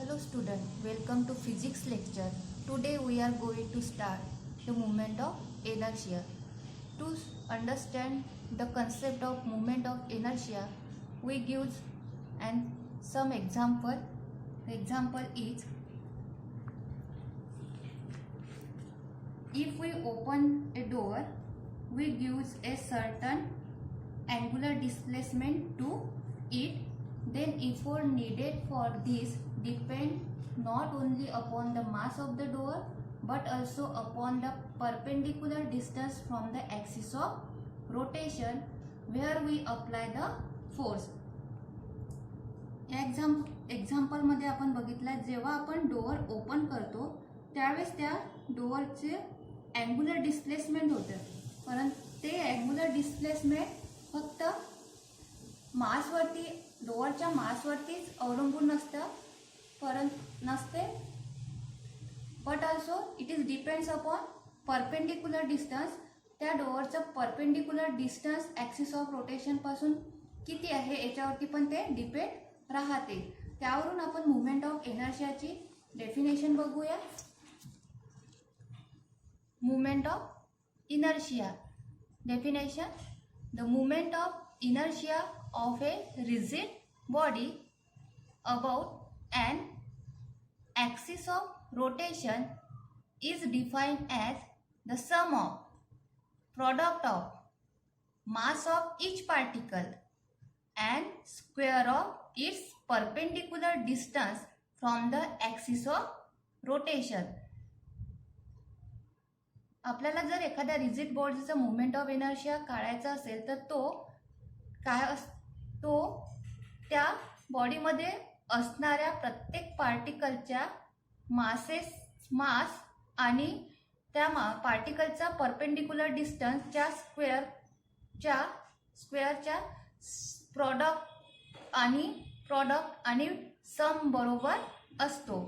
Hello student, welcome to physics lecture. Today we are going to start the movement of inertia. To understand the concept of movement of inertia, we give some example. The example is, if we open a door, we give a certain angular displacement to it. Then effort needed for this depend not only upon the mass of the door but also upon the perpendicular distance from the axis of rotation where we apply the force. Example मध्ये आपण बघितलं, जेव्हा आपण door open करतो त्यावेळेस त्या डोअरचे angular displacement होते, परंतु ते अँगुलर डिस्प्लेसमेंट फक्त मासवरती डोअरच्या मासवरतीच अवलंबून नसते but also it is depends upon perpendicular distance. त्या डोअरचं perpendicular distance axis of rotation पासून किती आहे याच्यावरती पण ते डिपेंड राहते. त्यावरून आपण मुवमेंट ऑफ इनर्शियाची डेफिनेशन बघूया. Movement of inertia definition: the movement of inertia of a rigid body about an axis of rotation is defined as the sum of product of mass of each particle and square of its perpendicular distance from the axis of rotation. आपल्याला जर एखाद्या rigid बॉडीचा movement of inertia काढायचा असेल तर तो त्या बॉडीमध्ये असणाऱ्या प्रत्येक पार्टिकलच्या मास आणि त्या पार्टिकलचा परपेंडिक्युलर डिस्टन्सच्या स्क्वेअरच्या प्रॉडक्ट आणि सम बरोबर असतो.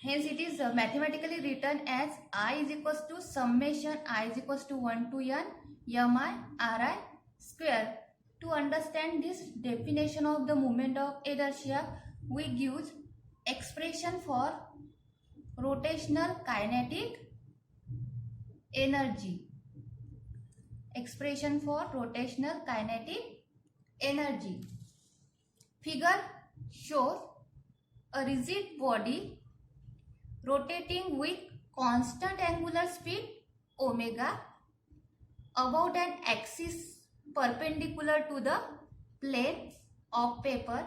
Hence it is mathematically written as I is equals to summation I is equals to 1 to n mi ri square. To understand this definition of the movement of inertia, we give expression for rotational kinetic energy. Expression for rotational kinetic energy. Figure shows a rigid body rotating with constant angular speed omega about an axis perpendicular to the plane of paper.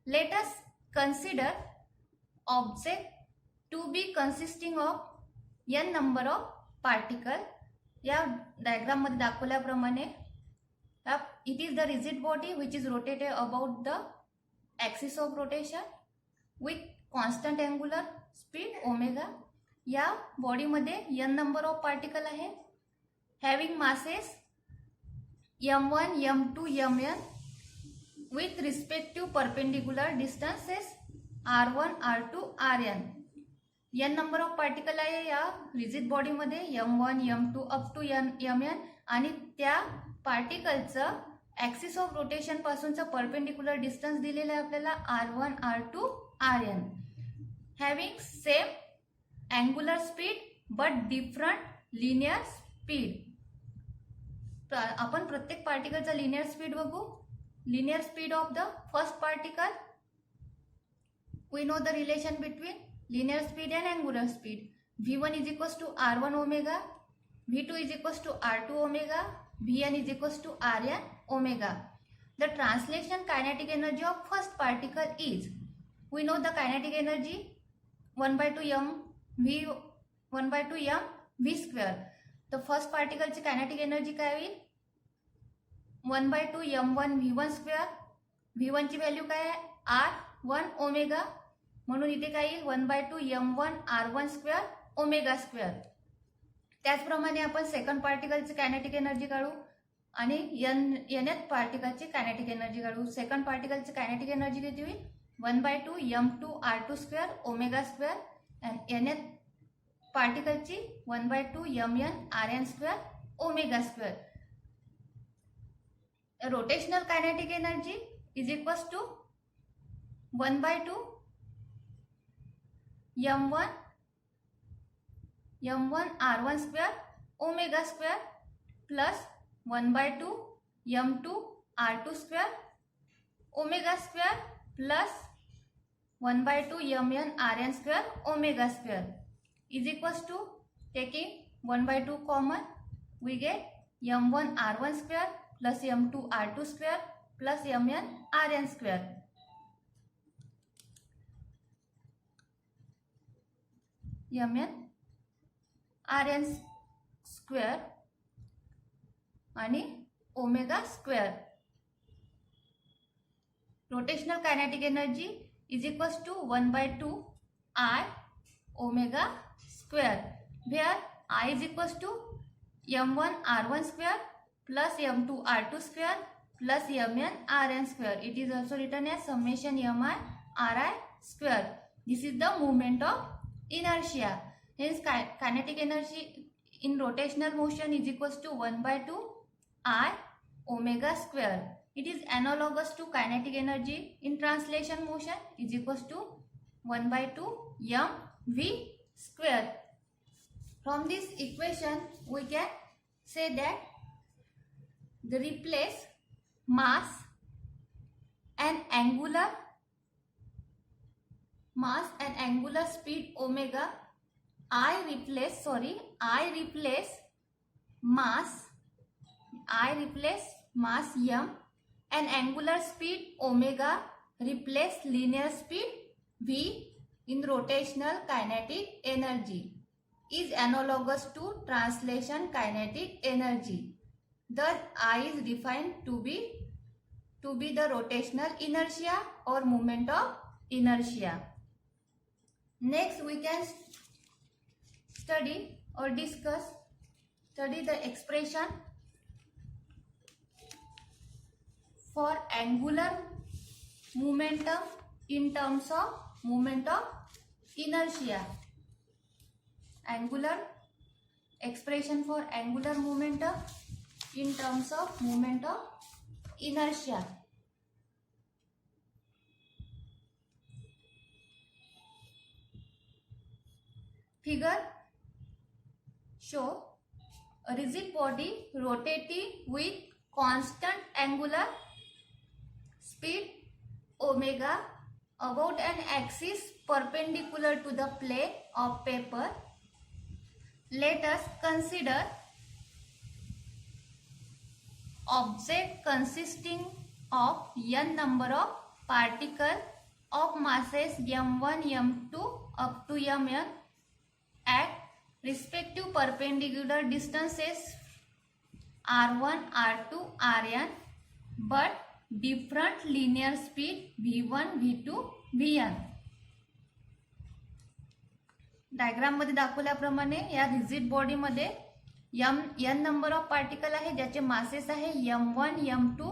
Let us consider object to be consisting of n number of particle. या diagram मध्ये दाखवल्याप्रमाणे it is the rigid body which is rotated about the axis of rotation with constant angular speed omega. या body मध्ये n number of particle आहे, having masses m1 m2 mn with respective perpendicular distances r1 r2 rn. n number of particle आहे या rigid body मध्ये m1 m2 up to mn आणि त्या पार्टिकलचं axis of rotation पासूनचं perpendicular distance दिलेलं आहे आपल्याला r1 r2 rn. having same angular speed but different linear speed. आपण प्रत्येक पार्टिकलचा लिनियर स्पीड बघू. Linear speed of the first particle, we know the relation between linear speed and angular speed. v1 is equals to r1 omega, v2 is equals to r2 omega, vn is equals to rn omega. The translation kinetic energy of first particle is, we know the kinetic energy 1 by 2 m v square. The first particle ची kinetic energy काय होईल, 1 by 2 m1 v1 square. v1 ची value काय आहे r1 omega, म्हणून इथे काय येईल 1 by 2 m1 r1 square omega square. त्याचप्रमाणे आपण सेकंड पार्टिकलची कायनेटिक एनर्जी काढू आणि nth पार्टिकलची कायनेटिक एनर्जी काढू. सेकंड पार्टिकलची कायनेटिक एनर्जी किती होईल 1 by 2 m2 r2 square omega square and nth पार्टिकलची 1 by 2 mn rn square omega square. Rotational kinetic energy is equals to 1/2 m1 r1 square omega square plus 1/2 m2 r2 square omega square plus 1/2 mn rn square omega square is equals to, taking 1/2 common, we get m1 r1 square plus m2 r2 square plus mn rn square. mn rn square आणि omega square. Rotational kinetic energy is equals to 1/2 I omega square, where I is equals to m1 r1 square plus m2 r2 square plus mn rn square. It is also written as summation mi ri square. This is the movement of inertia. Hence kinetic energy in rotational motion is equals to 1/2 I omega square. It is analogous to kinetic energy in translation motion is equals to 1/2 mv square. From this equation we can say that the replace mass and angular speed omega. I replace mass m and angular speed omega replace linear speed v in rotational kinetic energy is analogous to translation kinetic energy. Thus I is defined to be the rotational inertia or moment of inertia. Next we can study the expression for angular momentum in terms of moment of inertia. Expression for angular momentum in terms of moment of inertia. Figure show a rigid body rotating with constant angular speed omega about an axis perpendicular to the plane of paper. Let us consider object consisting of n number of particles of masses m1, m2 up to mn at respective perpendicular distances r1, r2, rn, but different linear speed v1, v2, vn. Diagram मध्ये दाखवल्याप्रमाणे या rigid body मध्ये n number of particle आहे ज्याचे masses आहे m1, m2,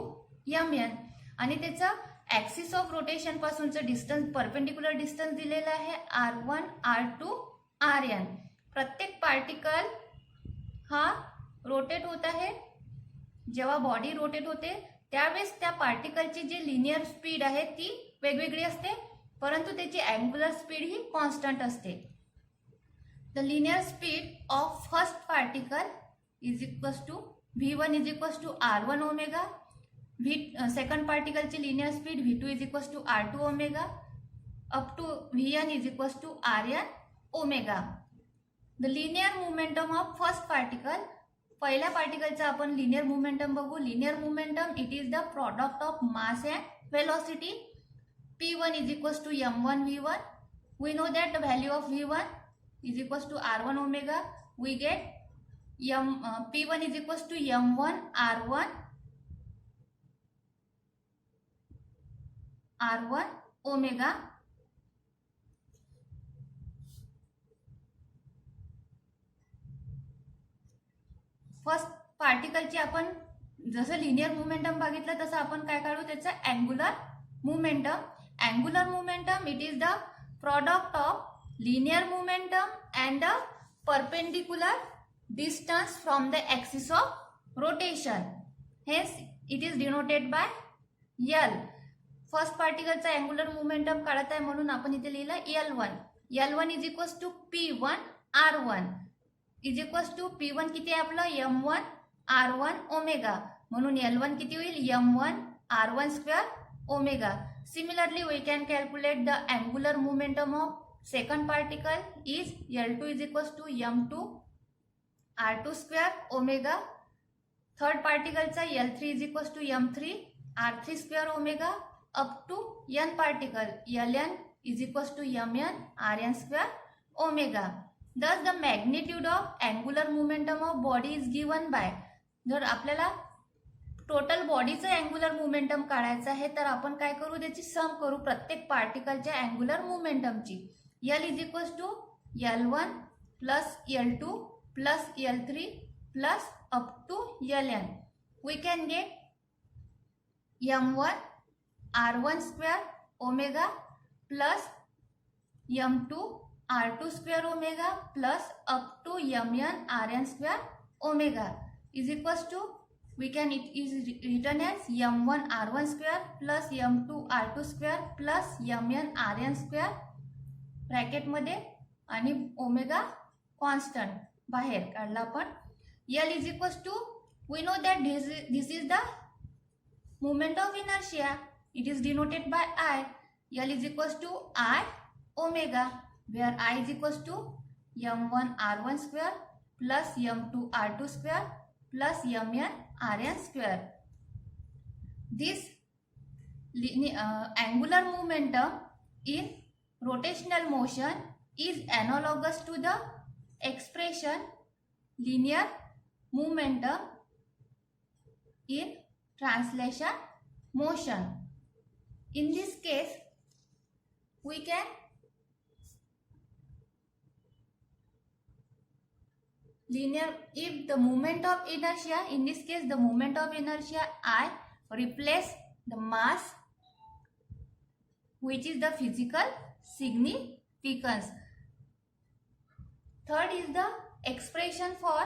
mn आणि त्याचा axis of rotation पासूनचं डिस्टन्स परपेंडिक्युलर डिस्टन्स दिलेला आहे r1, r2, rn. प्रत्येक पार्टिकल हा रोटेट होत आहे. जेव्हा बॉडी रोटेट होते त्यावेळेस त्या पार्टिकलची जी लिनियर स्पीड आहे ती वेगवेगळी असते, परंतु त्याची अँग्युलर स्पीड ही कॉन्स्टंट असते. The linear speed of first particle is equals to v1 is equals to r1 omega. Second particle ची linear speed v2 is equals to r2 omega up to vn is equals to rn omega. The linear momentum of first particle, पहिल्या पार्टिकलचा आपण linear momentum बघू. Linear momentum it is the product of mass and velocity. p1 is equals to m1 v1. We know that the value of v1 is equals to r1 omega. We get p1 is equals to m1 r1 omega. First पार्टिकलची आपण जसं linear momentum बघितलं तसं आपण काय काढू त्याचं angular momentum. Angular momentum it is the product of linear momentum and the perpendicular distance from the axis of rotation. Hence it is denoted by L. First पार्टिकलचा अँग्युलर मोमेंटम काढत आहे म्हणून आपण इथे लिहिलं L1. L1 is equals to P1 R1 is equals to P1 किती आहे आपलं M1 R1 ओमेगा म्हणून L1 किती होईल M1 R1 square omega. Similarly, we can calculate the angular momentum of second particle is L2 is equals to M2 R2 square omega. Third particle चा L3 is equals to M3 R3 square omega up to n particle Ln is equals to Mn Rn square omega. Thus, the magnitude of angular momentum of body is given by. जर आपल्याला total बॉडीचं angular momentum काढायचं आहे तर आपण काय करू त्याची sum करू प्रत्येक पार्टिकलच्या अँग्युलर मोमेंटमची. L is equals to L1 plus L2 plus L3 plus up to Ln. We can get M1 R1 square omega plus M2 R2 square omega plus up to Mn Rn square omega is equals to we can it is written as M1 R1 square plus M2 R2 square plus Mn Rn square bracket मध्ये आणि omega constant बाहेर काढला आपण. L is equals to we know that this is the moment of inertia. It is denoted by I. L is equals to I omega where I is equals to M1 R1 square plus M2 R2 square plus Mn Rn square. This angular momentum in rotational motion is analogous to the expression linear momentum in translation motion. In this case, we can linear if the moment of inertia, in this case the moment of inertia I replace the mass which is the physical significance. Third is the expression for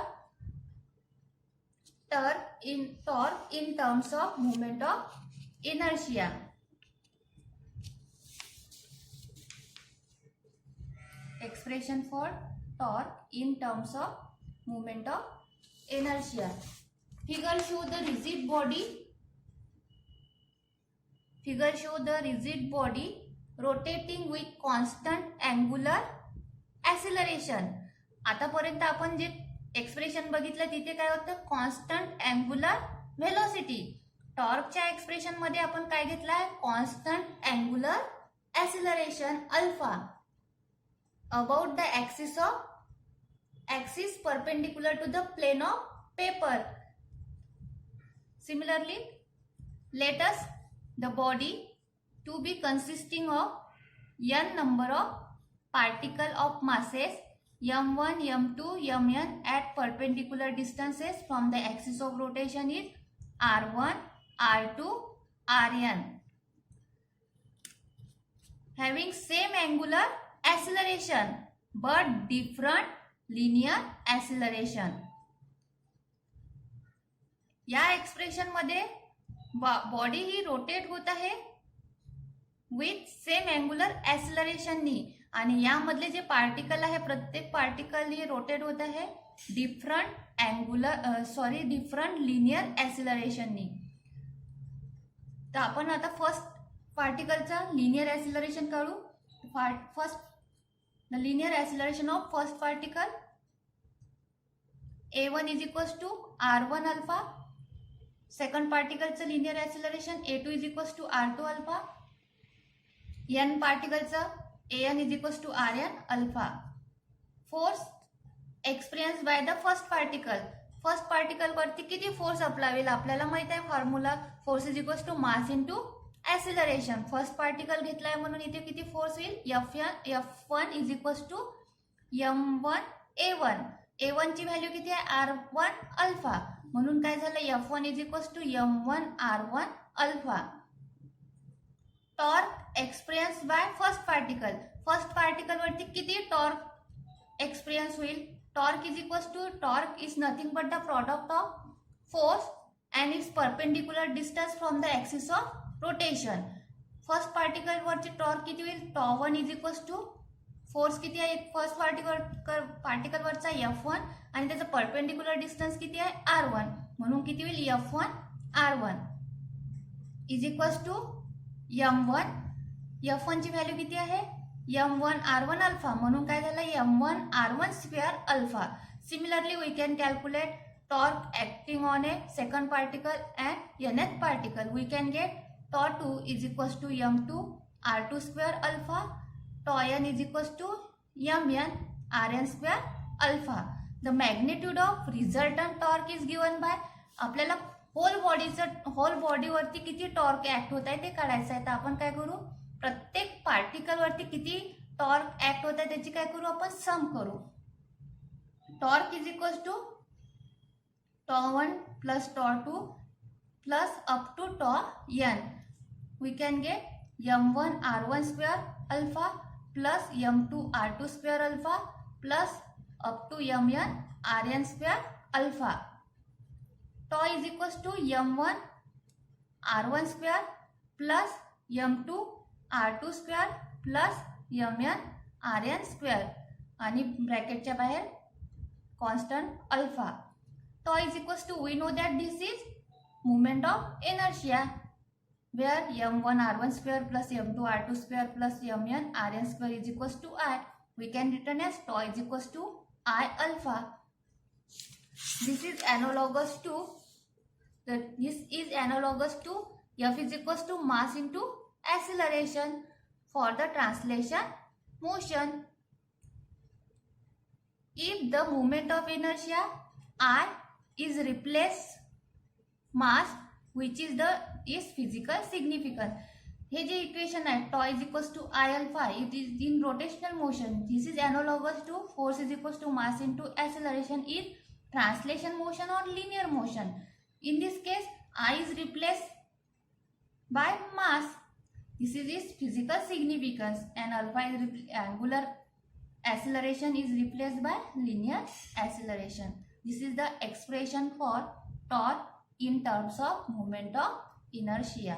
torque in terms of moment of inertia. Expression for torque in terms of moment of inertia. Figure show the rigid body. Figure show the rigid body rotating with constant angular acceleration. आतापर्यंत आपण जे expression बघितलं तिथे काय होतं constant angular velocity. टॉर्कच्या expression मध्ये आपण काय घेतलाय constant angular acceleration alpha about the axis of axis perpendicular to the plane of paper. Similarly, let us the body to be consisting of n number of particle of masses M1, M2, Mn at perpendicular distances from the axis of rotation is R1, R2, Rn having same angular acceleration but different linear acceleration. या expression मध्ये body ही rotate होत आहे with same angular ऍक्सिलरेशननी आणि यामधले जे particle आहे प्रत्येक particle ही rotate होत आहे different linear ऍक्सिलरेशननी. तर आपण आता फर्स्ट पार्टिकलचा लिनियर ऍक्सिलरेशन काढू. First the linear acceleration of first particle A1 is equals to R1 alpha. Second particle चा linear acceleration A2 is equals to R2 alpha. N particle चा An is equals to Rn alpha. Force experienced by the first particle. First particle वरती किती force apply आपल्याला माहित आहे formula force is equals to mass into acceleration. First particle घेतलाय म्हणून इथे किती फोर्स होईल F1 is equals to M1 A1. A1 ची व्हॅल्यू किती आहे R1 अल्फा म्हणून काय झालं F1 is equals to M1 R1 अल्फा. Torque experience by first particle वरती किती टॉर्क एक्सपिरियन्स होईल. Torque is equals to torque is nothing but the product of force and its perpendicular distance from the axis of rotation. First particle वरची torque किती होईल, τ1 is equals to force किती आहे first particle वरचा F1 आणि त्याचा perpendicular distance किती आहे R1, म्हणून किती होईल F1 R1 is equals to M1. F1 ची व्हॅल्यू किती आहे M1 R1 अल्फा, म्हणून काय झालं M1 R1 square alpha. Similarly we can calculate torque acting on a second particle and nth particle. We can get τ2 is equals to M2 R2 square alpha, τn is equals to Mn Rn square alpha. The magnitude of resultant torque is given by, आपल्याला whole बॉडीवरती किती torque act होत आहे ते काढायचं आहे. तर आपण काय करू, प्रत्येक पार्टिकल वरती किती टॉर्क ऍक्ट होत आहे त्याची काय करू आपण सम करू. Torque is equals to τ1 plus τ2 plus up to τn. We can get M1 R1 square alpha plus M2 R2 square alpha plus up to Mn Rn square alpha. τ is equals to M1 R1 square plus M2 R2 square plus Mn Rn square आणि ब्रॅकेटच्या बाहेर constant alpha. τ is equals to, we know that this is moment of inertia, where M1 R1 square plus M2 R2 square plus Mn Rn square is equals to I. We can written as τ is equals to I alpha. This is analogous to F is equals to mass into acceleration for the translation motion. If the moment of inertia I is replaced mass which is physical significance. हे जे equation आहे τ is equals to I alpha, it is in rotational motion. This is analogous to force is equals to mass into acceleration in translation motion or linear motion. In this case, I is replaced by mass. This is its physical significance, and alpha is angular acceleration is replaced by linear acceleration. This is the expression for torque in terms of moment of inertia.